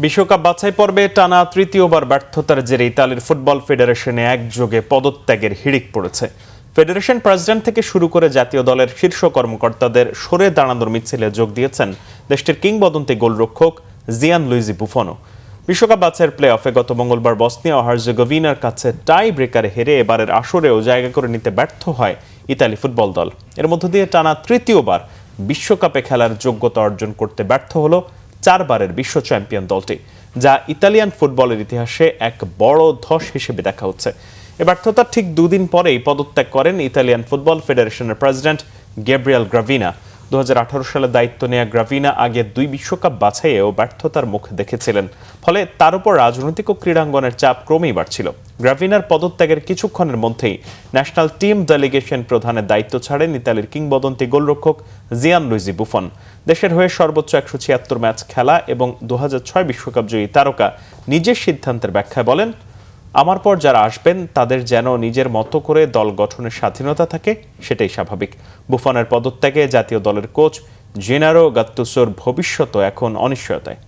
বিশ্বকাপ বাছাই পর্বে টানা তৃতীয়বার ব্যর্থতার জেরে ইতালির ফুটবল ফেডারেশনে একযোগে পদত্যাগের হিড়িক পড়েছে। ফেডারেশন প্রেসিডেন্ট থেকে শুরু করে জাতীয় দলের শীর্ষ কর্মকর্তাদের সরে দাঁড়ানোর মিছিলে যোগ দিয়েছেন দেশটির কিংবদন্তি গোলরক্ষক জিয়ানলুইজি বুফনো। বিশ্বকাপ বাছাইয়ের প্লে অফে গত মঙ্গলবার বসনিয়া ও হার্জেগোভিনার কাছে টাই ব্রেকারে হেরে এবারের আসরেও জায়গা করে নিতে ব্যর্থ হয় ইতালি ফুটবল দল। এর মধ্য দিয়ে টানা তৃতীয়বার বিশ্বকাপে খেলার যোগ্যতা অর্জন করতে ব্যর্থ হলো 4 বারের বিশ্ব চ্যাম্পিয়ন দলটি, যা ইতালিয়ান ফুটবলের ইতিহাসে এক বড় ধস হিসেবে দেখা হচ্ছে। এ ব্যর্থতার ঠিক দুদিন পরেই পদত্যাগ করেন ইতালিয়ান ফুটবল ফেডারেশনের প্রেসিডেন্ট গ্যাব্রিয়েল গ্রাভিনা। 2018 সালে দায়িত্ব নেওয়া গ্রাভিনা আগে 2 বিশ্বকাপ বাছাইয়েও ব্যর্থতার মুখ দেখেছিলেন, ফলে তার উপর রাজনৈতিক ও ক্রীড়াঙ্গনের চাপ ক্রমেই বাড়ছিল। গ্রাভিনার পদত্যাগের কিছুক্ষণের মধ্যেই ন্যাশনাল টিম ডেলিগেশন প্রধানের দায়িত্ব ছাড়েন ইতালির কিংবদন্তি গোলরক্ষক জিয়ানলুইজি বুফন। দেশের হয়ে সর্বোচ্চ 176 ম্যাচ খেলা এবং 2006 বিশ্বকাপ জয়ী তারকা নিজের সিদ্ধান্তের ব্যাখ্যায় বলেন, আমার পর যারা আসবেন তাদের যেন নিজের মতো করে দল গঠনের স্বাধীনতা থাকে, সেটাই স্বাভাবিক। বুফনের পদত্যাগে জাতীয় দলের কোচ জেনারো গাত্তুসোর ভবিষ্যৎ এখন অনিশ্চয়তায়।